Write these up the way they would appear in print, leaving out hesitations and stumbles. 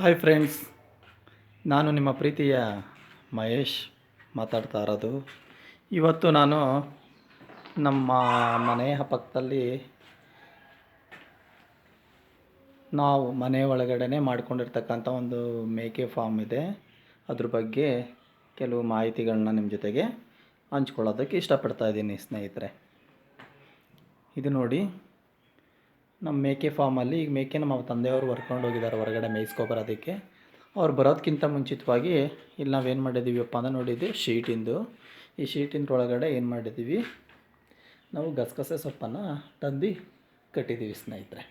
Hi friends, ನಾನು ನಿಮ್ಮ ಪ್ರೀತಿಯ ಮಹೇಶ್ ಮಾತಾಡ್ತಾ ಇರೋದು. ಇವತ್ತು ನಾನು ನಮ್ಮ ಮನೆಯ ಪಕ್ಕದಲ್ಲಿ ನಾವು ಮನೆ ಒಳಗಡೆ ಮಾಡ್ಕೊಂಡಿರ್ತಕ್ಕಂಥ ಒಂದು ಮೇಕೆ ಫಾರ್ಮ್ ಇದೆ. ಅದ್ರ ಬಗ್ಗೆ ಕೆಲವು ಮಾಹಿತಿಗಳನ್ನ ನಿಮ್ಮ ಜೊತೆಗೆ ಹಂಚ್ಕೊಳ್ಳೋದಕ್ಕೆ ಇಷ್ಟಪಡ್ತಾ ಇದ್ದೀನಿ ಸ್ನೇಹಿತರೆ. ಇದು ನೋಡಿ, ನಮ್ಮ ಮೇಕೆ ಫಾರ್ಮಲ್ಲಿ ಈಗ ಮೇಕೆ ನಮ್ಮ ತಂದೆಯವರು ಹೊರ್ಕೊಂಡು ಹೋಗಿದ್ದಾರೆ ಹೊರಗಡೆ ಮೇಯಿಸ್ಕೊಬರೋದಕ್ಕೆ. ಅವ್ರು ಬರೋದಕ್ಕಿಂತ ಮುಂಚಿತವಾಗಿ ಇಲ್ಲಿ ನಾವೇನು ಮಾಡಿದ್ದೀವಪ್ಪ ಅಂದರೆ ನೋಡಿದ್ದು ಶೀಟಿಂದು. ಈ ಶೀಟಿನ ಒಳಗಡೆ ಏನು ಮಾಡಿದ್ದೀವಿ, ನಾವು ಗಸಗಸೆ ಸೊಪ್ಪನ್ನು ತಂದು ಕಟ್ಟಿದ್ದೀವಿ ಸ್ನೇಹಿತರೆ.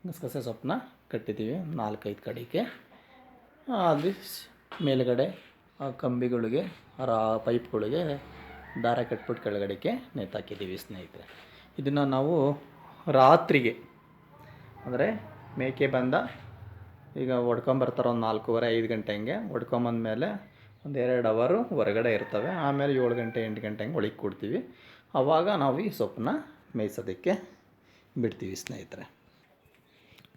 ಗಸಗಸೆ ಸೊಪ್ಪನ್ನ ಕಟ್ಟಿದ್ದೀವಿ 4-5 ಕಡೆಗೆ. ಅದು ಮೇಲುಗಡೆ ಆ ಕಂಬಿಗಳಿಗೆ ಪೈಪ್ಗಳಿಗೆ ದಾರ ಕಟ್ಬಿಟ್ಟು ಕೆಳಗಡೆಗೆ ನೇತಾಕಿದ್ದೀವಿ ಸ್ನೇಹಿತರೆ. ಇದನ್ನು ನಾವು ರಾತ್ರಿಗೆ ಅಂದರೆ ಮೇಕೆ ಬಂದ ಈಗ ಹೊಡ್ಕೊಂಬರ್ತಾರೆ ಒಂದು 4:15-5 ಗಂಟೆ ಹಂಗೆ ಹೊಡ್ಕೊಂಬಂದಮೇಲೆ ಒಂದು 2 ಅವರು ಹೊರಗಡೆ ಇರ್ತವೆ. ಆಮೇಲೆ 7 ಗಂಟೆ 8 ಗಂಟೆ ಹಂಗೆ ಒಳಗೆ ಕೊಡ್ತೀವಿ. ಆವಾಗ ನಾವು ಈ ಸೊಪ್ಪನ್ನ ಮೇಯಿಸೋದಕ್ಕೆ ಬಿಡ್ತೀವಿ ಸ್ನೇಹಿತರೆ.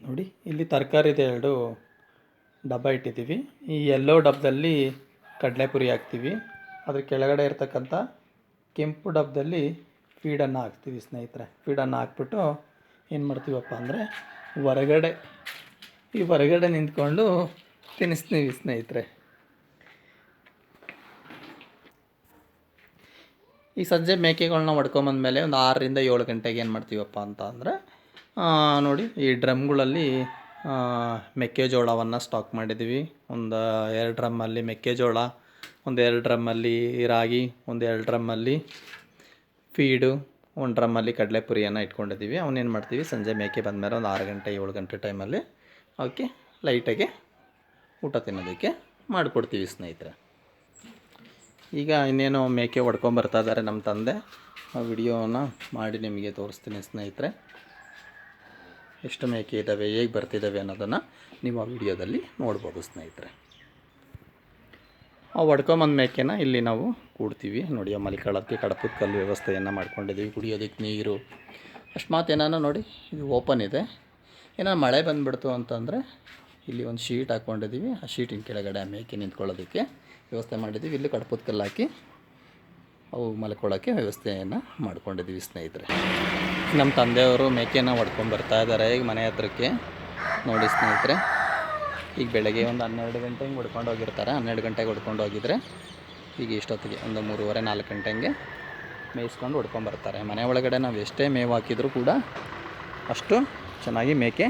ನೋಡಿ, ಇಲ್ಲಿ ತರಕಾರಿದು 2 ಡಬ್ಬ ಇಟ್ಟಿದ್ದೀವಿ. ಈ ಎಲ್ಲೋ ಡಬ್ಬದಲ್ಲಿ ಕಡಲೆಪುರಿ ಹಾಕ್ತೀವಿ. ಅದ್ರ ಕೆಳಗಡೆ ಇರ್ತಕ್ಕಂಥ ಕೆಂಪು ಡಬ್ಬದಲ್ಲಿ ಫೀಡನ್ನು ಹಾಕ್ತೀವಿ ಸ್ನೇಹಿತರೆ. ಫೀಡನ್ನು ಹಾಕ್ಬಿಟ್ಟು ಏನು ಮಾಡ್ತೀವಪ್ಪ ಅಂದರೆ ಹೊರಗಡೆ ನಿಂತ್ಕೊಂಡು ತಿನ್ನಿಸ್ತೀವಿ ಸ್ನೇಹಿತರೆ. ಈ ಸಂಜೆ ಮೇಕೆಗಳನ್ನ ಹೊಡ್ಕೊಂಬಂದಮೇಲೆ ಒಂದು 6-7 ಗಂಟೆಗೆ ಏನು ಮಾಡ್ತೀವಪ್ಪ ಅಂತ ಅಂದರೆ ನೋಡಿ, ಈ ಡ್ರಮ್ಗಳಲ್ಲಿ ಮೆಕ್ಕೆಜೋಳವನ್ನು ಸ್ಟಾಕ್ ಮಾಡಿದ್ದೀವಿ. ಒಂದು 2 ಡ್ರಮ್ಮಲ್ಲಿ ಮೆಕ್ಕೆಜೋಳ, ಒಂದು 2 ಡ್ರಮ್ಮಲ್ಲಿ ರಾಗಿ, ಒಂದು 2 ಡ್ರಮ್ಮಲ್ಲಿ ಫೀಡು, 1 ಡ್ರಮ್ಮಲ್ಲಿ ಕಡಲೆಪುರಿಯನ್ನು ಇಟ್ಕೊಂಡಿದ್ದೀವಿ. ಅವನ್ನೇನು ಮಾಡ್ತೀವಿ, ಸಂಜೆ ಮೇಕೆ ಬಂದಮೇಲೆ ಒಂದು 6 ಗಂಟೆ 7 ಗಂಟೆ ಟೈಮಲ್ಲಿ ಅವಕ್ಕೆ ಲೈಟಾಗಿ ಊಟ ತಿನ್ನೋದಕ್ಕೆ ಮಾಡಿಕೊಡ್ತೀವಿ ಸ್ನೇಹಿತರೆ. ಈಗ ಇನ್ನೇನು ಮೇಕೆ ಹೊಡ್ಕೊಂಬರ್ತಾ ಇದ್ದಾರೆ ನಮ್ಮ ತಂದೆ. ಆ ವಿಡಿಯೋನ ಮಾಡಿ ನಿಮಗೆ ತೋರಿಸ್ತೀನಿ ಸ್ನೇಹಿತರೆ. ಎಷ್ಟು ಮೇಕೆ ಇದ್ದಾವೆ, ಹೇಗೆ ಬರ್ತಿದ್ದಾವೆ ಅನ್ನೋದನ್ನು ನೀವು ಆ ವಿಡಿಯೋದಲ್ಲಿ ನೋಡ್ಬೋದು ಸ್ನೇಹಿತರೆ. ಆ ಹೊಡ್ಕೊಂಬಂದ ಮೇಕೆನ ಇಲ್ಲಿ ನಾವು ಕೂಡ್ತೀವಿ. ನೋಡಿ, ಮಲ್ಕೊಳ್ಳೋದಕ್ಕೆ ಕಡಪದ ಕಲ್ಲು ವ್ಯವಸ್ಥೆಯನ್ನು ಮಾಡ್ಕೊಂಡಿದ್ದೀವಿ. ಕುಡಿಯೋದಕ್ಕೆ ನೀರು ಅಷ್ಟು ಏನಾನ ನೋಡಿ, ಇದು ಓಪನ್ ಇದೆ. ಏನಾರು ಮಳೆ ಬಂದುಬಿಡ್ತು ಅಂತಂದರೆ ಇಲ್ಲಿ ಒಂದು ಶೀಟ್ ಹಾಕ್ಕೊಂಡಿದ್ದೀವಿ. ಆ ಶೀಟಿನ ಕೆಳಗಡೆ ಮೇಕೆ ನಿಂತ್ಕೊಳ್ಳೋದಕ್ಕೆ ವ್ಯವಸ್ಥೆ ಮಾಡಿದ್ದೀವಿ. ಇಲ್ಲಿ ಕಡಪದ ಕಲ್ಲು ಹಾಕಿ ಅವು ಮಲ್ಕೊಳ್ಳೋಕ್ಕೆ ವ್ಯವಸ್ಥೆಯನ್ನು ಮಾಡ್ಕೊಂಡಿದ್ದೀವಿ ಸ್ನೇಹಿತರೆ. ನಮ್ಮ ತಂದೆಯವರು ಮೇಕೆನ ಹೊಡ್ಕೊಂಬರ್ತಾ ಇದ್ದಾರೆ ಈಗ ಮನೆ ಹತ್ರಕ್ಕೆ. ನೋಡಿ ಸ್ನೇಹಿತರೆ, ಈಗ ಬೆಳಗ್ಗೆ ಒಂದು 12 ಗಂಟೆ ಹಿಂಗೆ ಹೊಡ್ಕೊಂಡು ಹೋಗಿರ್ತಾರೆ. 12 ಗಂಟೆಗೆ ಹೊಡ್ಕೊಂಡು ಹೋಗಿದ್ರೆ ಈಗ ಇಷ್ಟೊತ್ತಿಗೆ ಒಂದು 3:30-4 ಗಂಟೆ ಹಂಗೆ ಮೇಯಿಸ್ಕೊಂಡು ಹೊಡ್ಕೊಂಬರ್ತಾರೆ. ಮನೆ ಒಳಗಡೆ ನಾವು ಎಷ್ಟೇ ಮೇವು ಹಾಕಿದರೂ ಕೂಡ ಅಷ್ಟು ಚೆನ್ನಾಗಿ ಮೇಕೆ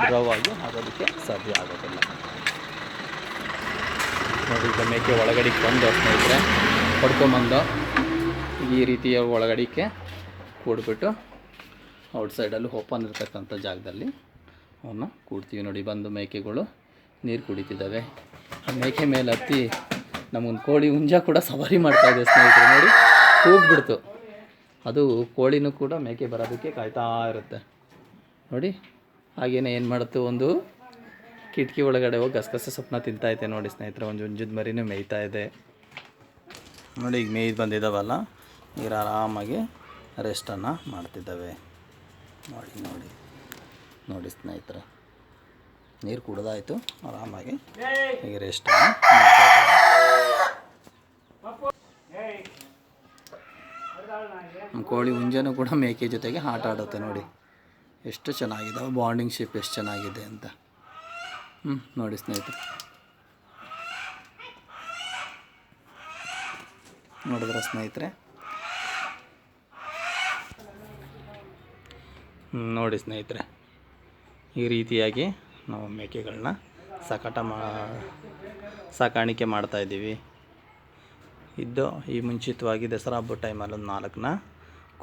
ದ್ರವವಾಗಿ ಆಗೋದಕ್ಕೆ ಸಾಧ್ಯ ಆಗೋದಿಲ್ಲ. ನೋಡಿ, ಈಗ ಮೇಕೆ ಒಳಗಡೆಗೆ ಬಂದು ಸ್ನೇಹಿತರೆ ಹೊಡ್ಕೊಂಬಂದು ಈ ರೀತಿಯ ಒಳಗಡೆಗೆ ಕೂಡ್ಬಿಟ್ಟು ಔಟ್ಸೈಡಲ್ಲಿ ಓಪನ್ ಇರ್ತಕ್ಕಂಥ ಜಾಗದಲ್ಲಿ ಅವನ್ನ ಕೂಡ್ತೀವಿ. ನೋಡಿ, ಬಂದು ಮೇಕೆಗಳು ನೀರು ಕುಡಿತಿದ್ದಾವೆ. ಆ ಮೇಕೆ ಮೇಲೆ ಹತ್ತಿ ನಮಗೊಂದು ಕೋಳಿ ಹುಂಜ ಕೂಡ ಸವಾರಿ ಮಾಡ್ತಾಯಿದೆ ಸ್ನೇಹಿತರೆ. ನೋಡಿ, ಕೂಗ್ಬಿಡ್ತು. ಅದು ಕೋಳಿನೂ ಕೂಡ ಮೇಕೆ ಬರೋದಕ್ಕೆ ಕಾಯ್ತಾ ಇರುತ್ತೆ. ನೋಡಿ, ಹಾಗೇನೆ ಏನು ಮಾಡುತ್ತೆ, ಒಂದು ಕಿಟಕಿ ಒಳಗಡೆ ಹೋಗಿ ಗಸಗಸೆ ಸೊಪ್ಪನ್ನ ತಿಂತಾಯಿದೆ. ನೋಡಿ ಸ್ನೇಹಿತರೆ, ಒಂದು ಹುಂಜದ ಮರಿನೂ ಮೇಯ್ತಾ ಇದೆ. ನೋಡಿ, ಈಗ ಮೇಯ್ದು ಬಂದಿದ್ದಾವಲ್ಲ, ಈಗ ಆರಾಮಾಗಿ ರೆಸ್ಟನ್ನು ಮಾಡ್ತಿದ್ದಾವೆ. ನೋಡಿ ಸ್ನೇಹಿತರೆ, ನೀರು ಕುಡ್ದಾಯಿತು, ಆರಾಮಾಗಿ ಈಗ ರೆಸ್ಟನ್ನು ಮಾಡ್ತಾಯಿದ್ದಾರೆ. ಕೋಳಿ ಹುಂಜನೂ ಕೂಡ ಮೇಕೆ ಜೊತೆಗೆ ಆಟ ಆಡುತ್ತೆ. ನೋಡಿ ಎಷ್ಟು ಚೆನ್ನಾಗಿದ್ದಾವೆ, ಬಾಂಡಿಂಗ್ ಶಿಪ್ ಎಷ್ಟು ಚೆನ್ನಾಗಿದೆ ಅಂತ. ನೋಡಿ ಸ್ನೇಹಿತರೆ, ನೋಡಿದ್ರ ಸ್ನೇಹಿತರೆ, ನೋಡಿ ಸ್ನೇಹಿತರೆ, ಈ ರೀತಿಯಾಗಿ ನಾವು ಮೇಕೆಗಳನ್ನ ಸಾಕಾಣಿಕೆ ಮಾಡ್ತಾಯಿದ್ದೀವಿ. ಈ ಮುಂಚಿತವಾಗಿ ದಸರಾ ಹಬ್ಬದ ಟೈಮಲ್ಲಿ ಒಂದು 4ನ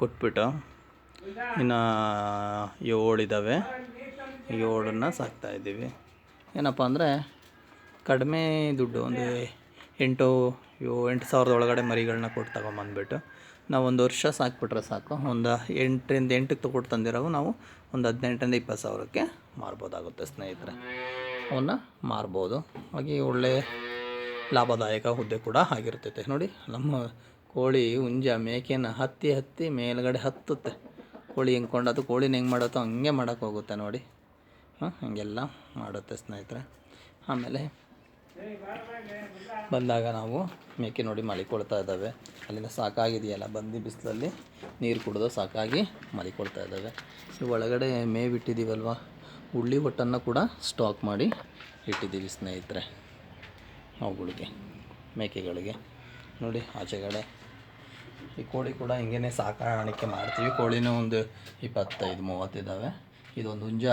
ಕೊಟ್ಬಿಟ್ಟು ಇನ್ನು 7 ಇದ್ದಾವೆ. 7ನ್ನು ಸಾಕ್ತಾಯಿದ್ದೀವಿ. ಏನಪ್ಪ ಅಂದರೆ ಕಡಿಮೆ ದುಡ್ಡು, ಒಂದು 8,000 ಒಳಗಡೆ ಮರಿಗಳನ್ನ ಕೊಟ್ಟು ತಗೊಂಬಂದ್ಬಿಟ್ಟು ನಾವು 1 ವರ್ಷ ಸಾಕ್ಬಿಟ್ರೆ ಸಾಕು. ಒಂದು 8 ಕೊಟ್ಟು ತಂದಿರೋವು ನಾವು ಒಂದು 18,000-20,000ಕ್ಕೆ ಮಾರ್ಬೋದಾಗುತ್ತೆ ಸ್ನೇಹಿತರೆ. ಅವನ್ನ ಮಾರ್ಬೋದು. ಹಾಗೆ ಒಳ್ಳೆಯ ಲಾಭದಾಯಕ ಹುದ್ದೆ ಕೂಡ ಆಗಿರ್ತೈತೆ. ನೋಡಿ, ನಮ್ಮ ಕೋಳಿ ಹುಂಜ ಮೇಕೆನ ಹತ್ತಿ ಮೇಲ್ಗಡೆ ಹತ್ತುತ್ತೆ. ಕೋಳಿ ಹೆಂಗೆ ಕೊಂಡದು, ಕೋಳಿನ ಹೆಂಗೆ ಮಾಡುತ್ತೋ ಹಂಗೆ ಮಾಡೋಕ್ಕೆ ಹೋಗುತ್ತೆ. ನೋಡಿ, ಹೀಗೆಲ್ಲ ಮಾಡುತ್ತೆ ಸ್ನೇಹಿತರೆ. ಆಮೇಲೆ ಬಂದಾಗ ನಾವು ಮೇಕೆ ನೋಡಿ ಮಲಿಕೊಳ್ತಾ ಇದ್ದಾವೆ. ಅಲ್ಲಿಂದ ಸಾಕಾಗಿದೆಯಲ್ಲ, ಬಂದು ಬಿಸಿಲಲ್ಲಿ ನೀರು ಕುಡಿದು ಸಾಕಾಗಿ ಮಲಿಕೊಳ್ತಾ ಇದ್ದಾವೆ. ಈ ಒಳಗಡೆ ಮೇವಿಟ್ಟಿದ್ದೀವಲ್ವ, ಉಳ್ಳಿ ಒಟ್ಟನ್ನು ಕೂಡ ಸ್ಟಾಕ್ ಮಾಡಿ ಇಟ್ಟಿದ್ದೀವಿ ಸ್ನೇಹಿತರೆ ಅವುಗಳಿಗೆ, ಮೇಕೆಗಳಿಗೆ. ನೋಡಿ ಆಚೆಗಡೆ ಈ ಕೋಳಿ ಕೂಡ ಹಿಂಗೇ ಸಾಕಾಣಿಕೆ ಮಾಡ್ತೀವಿ. ಕೋಳಿನೂ ಒಂದು 25-30 ಇದ್ದಾವೆ. ಇದೊಂದು ಹುಂಜ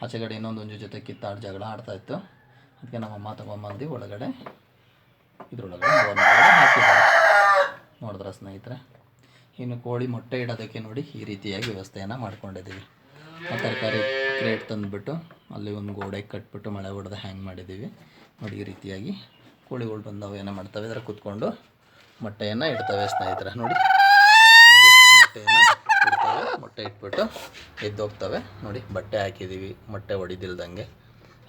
ಆಚೆಗಡೆ ಇನ್ನೊಂದು ಹುಂಜ ಜೊತೆ ಕಿತ್ತಾಡಿ ಜಗಳ ಆಡ್ತಾಯಿತ್ತು. ಅದಕ್ಕೆ ನಮ್ಮಮ್ಮ ತೊಗೊಂಬಂದು ಒಳಗಡೆ ಇದ್ರೊಳಗಡೆ ಬೋರ್ನೊಳಗಡೆ ಹಾಕಿದ್ದಾರೆ. ನೋಡಿದ್ರ ಸ್ನೇಹಿತರೆ. ಇನ್ನು ಕೋಳಿ ಮೊಟ್ಟೆ ಇಡೋದಕ್ಕೆ ನೋಡಿ ಈ ರೀತಿಯಾಗಿ ವ್ಯವಸ್ಥೆಯನ್ನು ಮಾಡ್ಕೊಂಡಿದ್ದೀವಿ. ತರಕಾರಿ ಕ್ರೇಟ್ ತಂದುಬಿಟ್ಟು ಅಲ್ಲಿ ಒಂದು ಗೋಡೆ ಕಟ್ಬಿಟ್ಟು ಮಳೆ ಹೊಡೆದು ಹ್ಯಾಂಗ್ ಮಾಡಿದ್ದೀವಿ. ನೋಡಿ ಈ ರೀತಿಯಾಗಿ ಕೋಳಿಗಳು ಬಂದವು ಏನೋ ಮಾಡ್ತವೆ, ಇದರ ಕೂತ್ಕೊಂಡು ಮೊಟ್ಟೆಯನ್ನು ಇಡ್ತವೆ ಸ್ನೇಹಿತರೆ. ನೋಡಿ ಮೊಟ್ಟೆಯನ್ನು ಇಡ್ತವೆ, ಮೊಟ್ಟೆ ಇಟ್ಬಿಟ್ಟು ಎದ್ದೋಗ್ತವೆ. ನೋಡಿ ಬಟ್ಟೆ ಹಾಕಿದ್ದೀವಿ ಮೊಟ್ಟೆ ಹೊಡಿದಿಲ್ದಂಗೆ,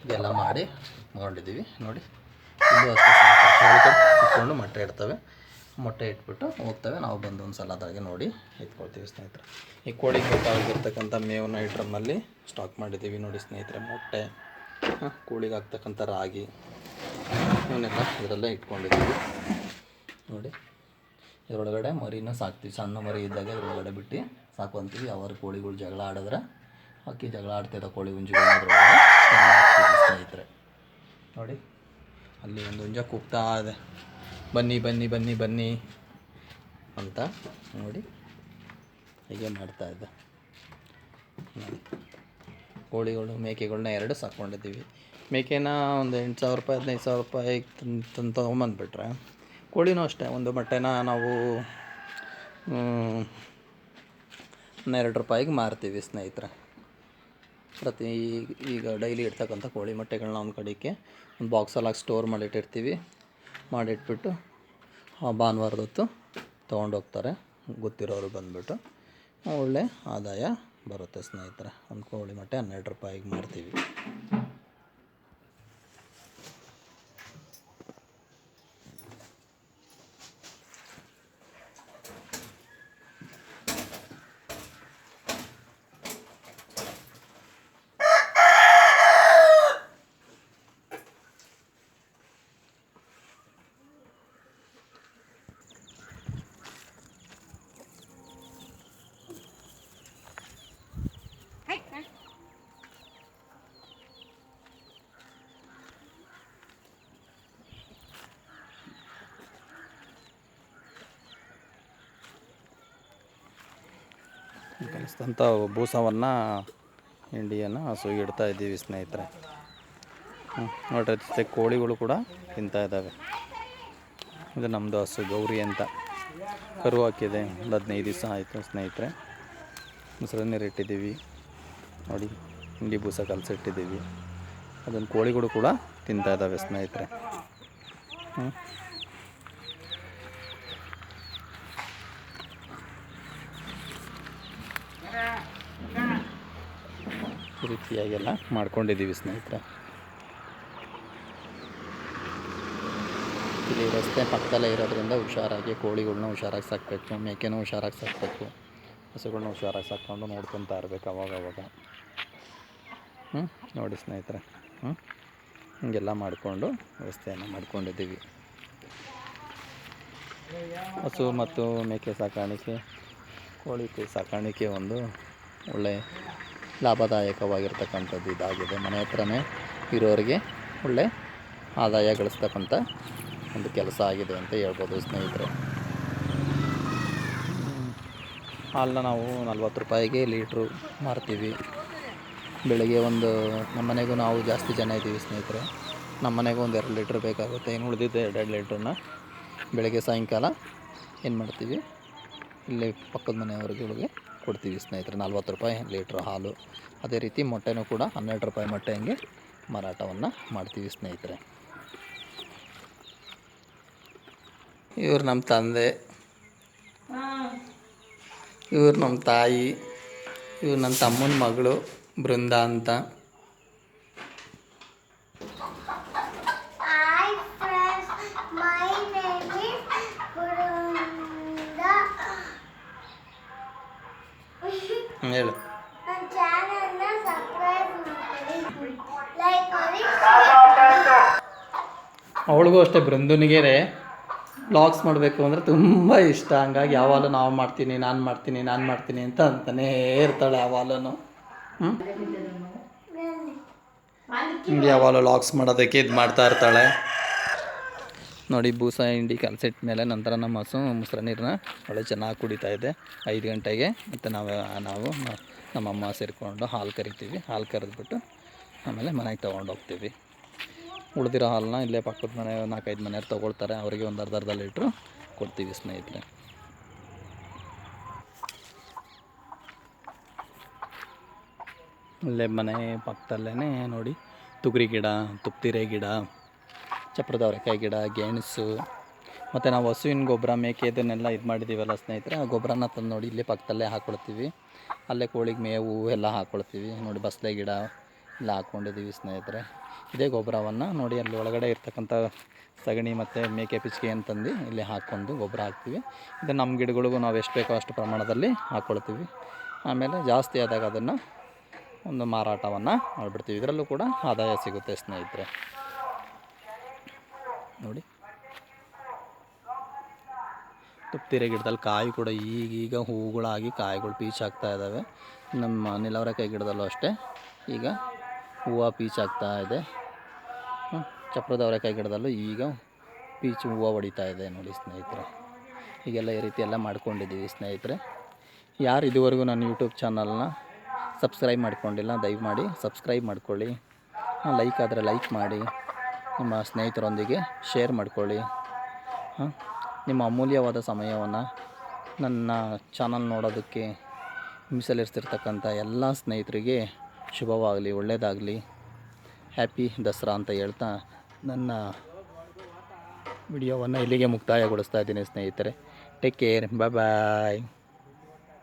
ಇದೆಲ್ಲ ಮಾಡಿದ್ದೀವಿ. ನೋಡಿ ಇದು ಅಷ್ಟೇ, ಕುತ್ಕೊಂಡು ಮೊಟ್ಟೆ ಇಡ್ತವೆ, ಮೊಟ್ಟೆ ಇಟ್ಬಿಟ್ಟು ಹೋಗ್ತವೆ. ನಾವು ಬಂದು ಒಂದು ಸಲ ಅದಾಗೆ ನೋಡಿ ಎತ್ಕೊಳ್ತೀವಿ ಸ್ನೇಹಿತರೆ. ಈ ಕೋಳಿಗೆ ಬೇಕಾಗಿರ್ತಕ್ಕಂಥ ಮೇವನ್ನ ಈ ಡ್ರಮ್ಮಲ್ಲಿ ಸ್ಟಾಕ್ ಮಾಡಿದ್ದೀವಿ. ನೋಡಿ ಸ್ನೇಹಿತರೆ, ಮೊಟ್ಟೆ, ಕೋಳಿಗೆ ಆಗ್ತಕ್ಕಂಥ ರಾಗಿ ಇವನ್ನೆಲ್ಲ ಇದರಲ್ಲೇ ಇಟ್ಕೊಂಡಿದ್ದೀವಿ. ನೋಡಿ ಇದರೊಳಗಡೆ ಮರಿನೂ ಸಾಕ್ತೀವಿ. ಸಣ್ಣ ಮರಿ ಇದ್ದಾಗ ಇದರೊಳಗಡೆ ಬಿಟ್ಟು ಸಾಕೊಂತೀವಿ. ಯಾವಾರು ಕೋಳಿಗಳು ಜಗಳ ಆಡಿದ್ರೆ ಅಕ್ಕಿ ಜಗಳ ಆಡ್ತಿದ್ದ ಕೋಳಿ ಹುಂಜಿಗಳನ್ನ ಅದರೊಳಗಡೆ ಸ್ನೇಹಿತರೆ. ನೋಡಿ ಅಲ್ಲಿ ಒಂದು ಹುಂಜ ಕೂಗ್ತಾ ಇದೆ, ಬನ್ನಿ ಬನ್ನಿ ಬನ್ನಿ ಬನ್ನಿ ಅಂತ. ನೋಡಿ ಹೀಗೆ ಮಾಡ್ತಾಯಿದ್ದೆ. ನೋಡಿ ಕೋಳಿಗಳು ಮೇಕೆಗಳನ್ನ 2 ಸಾಕ್ಕೊಂಡಿದ್ದೀವಿ. ಮೇಕೆನ ಒಂದು 8,000 ರೂಪಾಯಿ 15,000 ರೂಪಾಯಿ ತಂದು ತೊಗೊಂಬಂದುಬಿಟ್ರೆ, ಕೋಳಿನೂ ಅಷ್ಟೇ ಒಂದು ಮೊಟ್ಟೆನ ನಾವು 12 ರೂಪಾಯಿಗೆ ಮಾರ್ತೀವಿ ಸ್ನೇಹಿತರೆ. ಈಗ ಡೈಲಿ ಇಡ್ತಕ್ಕಂಥ ಕೋಳಿ ಮೊಟ್ಟೆಗಳನ್ನ ಒಂದು ಕಡೆಗೆ ಒಂದು ಬಾಕ್ಸಲ್ಲಿ ಹಾಕಿ ಸ್ಟೋರ್ ಮಾಡಿಟ್ಟಿರ್ತೀವಿ. ಮಾಡಿಟ್ಬಿಟ್ಟು ಭಾನುವಾರದೊತ್ತು ತೊಗೊಂಡೋಗ್ತಾರೆ ಗೊತ್ತಿರೋರು ಬಂದುಬಿಟ್ಟು. ಒಳ್ಳೆ ಆದಾಯ ಬರುತ್ತೆ ಸ್ನೇಹಿತರೆ. ಒಂದು ಕೋಳಿ ಮೊಟ್ಟೆ 12 ರೂಪಾಯಿಗೆ ಮಾರ್ತೀವಿ. ಕಲಿಸಿದಂಥ ಬೂಸವನ್ನು ಹಿಂಡಿಯನ್ನು ಹಸುವಿಗೆ ಇಡ್ತಾ ಇದ್ದೀವಿ ಸ್ನೇಹಿತರೆ. ನೋಡ್ರಿ ಜೊತೆ ಕೋಳಿಗಳು ಕೂಡ ತಿಂತಾ ಇದ್ದಾವೆ. ಇದು ನಮ್ಮದು ಹಸು ಗೌರಿ ಅಂತ, ಕರು ಹಾಕಿದೆ. ಒಂದು 15 ದಿವಸ ಆಯಿತು ಸ್ನೇಹಿತರೆ. ಮೊಸರು ನೀರು ಇಟ್ಟಿದ್ದೀವಿ. ನೋಡಿ ಹಿಂಡಿ ಬೂಸ ಕಲಸಿಟ್ಟಿದ್ದೀವಿ. ಅದನ್ನು ಕೋಳಿಗಳು ಕೂಡ ತಿಂತಾ ಇದ್ದಾವೆ ಸ್ನೇಹಿತರೆ. ಈ ರೀತಿಯಾಗೆಲ್ಲ ಮಾಡ್ಕೊಂಡಿದ್ದೀವಿ ಸ್ನೇಹಿತರೆ. ಇಲ್ಲಿ ರಸ್ತೆ ಪಕ್ಕದಲ್ಲೇ ಇರೋದ್ರಿಂದ ಹುಷಾರಾಗಿ ಕೋಳಿಗಳ್ನ ಹುಷಾರಾಗಿ ಸಾಕಬೇಕು, ಮೇಕೆನೂ ಹುಷಾರಾಗಿ ಸಾಕಬೇಕು, ಹಸುಗಳ್ನ ಹುಷಾರಾಗಿ ಸಾಕ್ಕೊಂಡು ನೋಡ್ಕೊತಾ ಇರಬೇಕು ಅವಾಗವಾಗ. ನೋಡಿ ಸ್ನೇಹಿತರೆ, ಹೀಗೆಲ್ಲ ಮಾಡಿಕೊಂಡು ವ್ಯವಸ್ಥೆಯನ್ನು ಮಾಡ್ಕೊಂಡಿದ್ದೀವಿ. ಹಸು ಮತ್ತು ಮೇಕೆ ಸಾಕಾಣಿಕೆ, ಕೋಳಿ ಸಾಕಾಣಿಕೆ ಒಂದು ಒಳ್ಳೆಯ ಲಾಭದಾಯಕವಾಗಿರ್ತಕ್ಕಂಥದ್ದು ಇದಾಗಿದೆ. ಮನೆ ಹತ್ರನೇ ಇರೋರಿಗೆ ಒಳ್ಳೆ ಆದಾಯ ಗಳಿಸ್ತಕ್ಕಂಥ ಒಂದು ಕೆಲಸ ಆಗಿದೆ ಅಂತ ಹೇಳ್ಬೋದು ಸ್ನೇಹಿತರೆ. ಹಾಲನ್ನ ನಾವು 40 ರೂಪಾಯಿಗೆ ಲೀಟ್ರು ಮಾರ್ತೀವಿ. ಬೆಳಗ್ಗೆ ಒಂದು ನಮ್ಮನೆಗೂ ನಾವು ಜಾಸ್ತಿ ಜನ ಇದ್ದೀವಿ ಸ್ನೇಹಿತರೆ. ನಮ್ಮನೆಗೂ ಒಂದು 2 ಲೀಟ್ರ್ ಬೇಕಾಗುತ್ತೆ. ಇನ್ನು ಉಳಿದಿದ್ದೆ 2 ಲೀಟ್ರನ್ನ ಬೆಳಗ್ಗೆ ಸಾಯಂಕಾಲ ಏನು ಮಾಡ್ತೀವಿ, ಇಲ್ಲಿ ಪಕ್ಕದ ಮನೆಯವ್ರಿಗೆ ಕೊಡ್ತೀವಿ ಸ್ನೇಹಿತರೆ. 40 ರೂಪಾಯಿ ಲೀಟ್ರ್ ಹಾಲು. ಅದೇ ರೀತಿ ಮೊಟ್ಟೆನೂ ಕೂಡ 12 ರೂಪಾಯಿ ಮೊಟ್ಟೆ ಹಂಗೆ ಮಾರಾಟವನ್ನು ಮಾಡ್ತೀವಿ ಸ್ನೇಹಿತರೆ. ಇವ್ರು ನಮ್ಮ ತಂದೆ, ಇವ್ರು ನಮ್ಮ ತಾಯಿ, ಇವ್ರು ನನ್ನ ತಮ್ಮನ ಮಗಳು ಬೃಂದ ಅಂತ. ಹೇಳು. ಅವಳಿಗೂ ಅಷ್ಟೇ ಬೃಂದುನಿಗೆ ಬ್ಲಾಗ್ಸ್ ಮಾಡಬೇಕು ಅಂದರೆ ತುಂಬ ಇಷ್ಟ. ಹಂಗಾಗಿ ಯಾವಾಗಲೂ ನಾವು ಮಾಡ್ತೀನಿ ನಾನು ಮಾಡ್ತೀನಿ ನಾನು ಮಾಡ್ತೀನಿ ಅಂತ ಅಂತಾನೇ ಇರ್ತಾಳೆ ಯಾವಾಗಲೂ. ಹಿಂಗೆ ಯಾವಾಗಲೂ ಲಾಗ್ಸ್ ಮಾಡೋದಕ್ಕೆ ಇದು ಮಾಡ್ತಾ ಇರ್ತಾಳೆ ನೋಡಿ. ಬೂಸ ಹಿಂಡಿ ಕಲಸಿಟ್ಟ ಮೇಲೆ ನಂತರ ನಮ್ಮ ಹಸು ಮೊಸರು ನೀರನ್ನ ಒಳ್ಳೆ ಚೆನ್ನಾಗಿ ಕುಡಿತಾ ಇದೆ 5 ಗಂಟೆಗೆ. ಮತ್ತು ನಾವು ನಮ್ಮಮ್ಮ ಸೇರಿಕೊಂಡು ಹಾಲು ಕರಿತೀವಿ. ಹಾಲು ಕರೆದ್ಬಿಟ್ಟು ಆಮೇಲೆ ಮನೆಗೆ ತೊಗೊಂಡು ಹೋಗ್ತೀವಿ. ಉಳಿದಿರೋ ಹಾಲನ್ನ ಇಲ್ಲೇ ಪಕ್ಕದ ಮನೆ 4-5 ಮನೆಯವ್ರು ತೊಗೊಳ್ತಾರೆ. ಅವರಿಗೆ ಒಂದು ಅರ್ಧ ಲೀಟ್ರು ಕೊಡ್ತೀವಿ ಸ್ನೇಹಿತರೆ. ಇಲ್ಲೇ ಮನೆ ಪಕ್ಕದಲ್ಲೇ ನೋಡಿ ತುಗರಿ ಗಿಡ, ತುಪ್ತಿರೆ ಗಿಡ, ಚಪ್ರದ ಅವರೆಕಾಯಿ ಗಿಡ, ಗೆಣಸು, ಮತ್ತು ನಾವು ಹಸುವಿನ ಗೊಬ್ಬರ ಮೇಕೆ ಇದನ್ನೆಲ್ಲ ಇದು ಮಾಡಿದ್ದೀವಲ್ಲ ಸ್ನೇಹಿತರೆ, ಆ ಗೊಬ್ಬರನ ತಂದು ನೋಡಿ ಇಲ್ಲೇ ಪಕ್ಕದಲ್ಲೇ ಹಾಕ್ಕೊಳ್ತೀವಿ. ಅಲ್ಲೇ ಕೋಳಿಗೆ ಮೇವು ಎಲ್ಲ ಹಾಕ್ಕೊಳ್ತೀವಿ ನೋಡಿ. ಬಸಳೆ ಗಿಡ ಎಲ್ಲ ಹಾಕ್ಕೊಂಡಿದ್ದೀವಿ ಸ್ನೇಹಿತರೆ. ಇದೇ ಗೊಬ್ಬರವನ್ನು ನೋಡಿ ಅಲ್ಲಿ ಒಳಗಡೆ ಇರ್ತಕ್ಕಂಥ ಸಗಣಿ ಮತ್ತು ಮೇಕೆ ಪಿಚ್ಕೆ ಅಂತಂದು ಇಲ್ಲಿ ಹಾಕ್ಕೊಂಡು ಗೊಬ್ಬರ ಹಾಕ್ತೀವಿ. ಇದು ನಮ್ಮ ಗಿಡಗಳಿಗೂ ನಾವು ಎಷ್ಟು ಬೇಕೋ ಅಷ್ಟು ಪ್ರಮಾಣದಲ್ಲಿ ಹಾಕ್ಕೊಳ್ತೀವಿ. ಆಮೇಲೆ ಜಾಸ್ತಿ ಆದಾಗ ಅದನ್ನು ಒಂದು ಮಾರಾಟವನ್ನು ಮಾಡಿಬಿಡ್ತೀವಿ. ಇದರಲ್ಲೂ ಕೂಡ ಆದಾಯ ಸಿಗುತ್ತೆ ಸ್ನೇಹಿತರೆ ನೋಡಿ. ತುಪ್ತಿರೆ ಗಿಡದಲ್ಲಿ ಕಾಯಿ ಕೂಡ ಈಗೀಗ ಹೂಗಳಾಗಿ ಕಾಯಿಗಳು ಪೀಚಾಗ್ತಾ ಇದ್ದಾವೆ. ನಮ್ಮ ನೀಲವರೆಕಾಯಿ ಗಿಡದಲ್ಲೂ ಅಷ್ಟೇ ಈಗ ಹೂವು ಪೀಚಾಗ್ತಾ ಇದೆ. ಚಪ್ರದ ಅವರೆಕಾಯಿ ಗಿಡದಲ್ಲೂ ಈಗ ಪೀಚು ಹೂವು ಹೊಡಿತಾ ಇದೆ ನೋಡಿ ಸ್ನೇಹಿತರೆ. ಹೀಗೆಲ್ಲ ಈ ರೀತಿ ಎಲ್ಲ ಮಾಡ್ಕೊಂಡಿದ್ದೀವಿ ಸ್ನೇಹಿತರೆ. ಯಾರು ಇದುವರೆಗೂ ನನ್ನ ಯೂಟ್ಯೂಬ್ ಚಾನಲ್ನ ಸಬ್ಸ್ಕ್ರೈಬ್ ಮಾಡ್ಕೊಂಡಿಲ್ಲ ದಯಮಾಡಿ ಸಬ್ಸ್ಕ್ರೈಬ್ ಮಾಡ್ಕೊಳ್ಳಿ. ಲೈಕ್ ಆದರೆ ಲೈಕ್ ಮಾಡಿ, ನಿಮ್ಮ ಸ್ನೇಹಿತರೊಂದಿಗೆ ಶೇರ್ ಮಾಡ್ಕೊಳ್ಳಿ. ನಿಮ್ಮ ಅಮೂಲ್ಯವಾದ ಸಮಯವನ್ನು ನನ್ನ ಚಾನಲ್ ನೋಡೋದಕ್ಕೆ ಮೀಸಲಿರಿಸಿರ್ತಕ್ಕಂಥ ಎಲ್ಲ ಸ್ನೇಹಿತರಿಗೆ ಶುಭವಾಗಲಿ, ಒಳ್ಳೆಯದಾಗಲಿ. ಹ್ಯಾಪಿ ದಸರಾ ಅಂತ ಹೇಳ್ತಾ ನನ್ನ ವಿಡಿಯೋವನ್ನು ಇಲ್ಲಿಗೆ ಮುಕ್ತಾಯಗೊಳಿಸ್ತಾ ಇದ್ದೀನಿ ಸ್ನೇಹಿತರೆ. ಟೇಕ್ ಕೇರ್, ಬಾಯ್.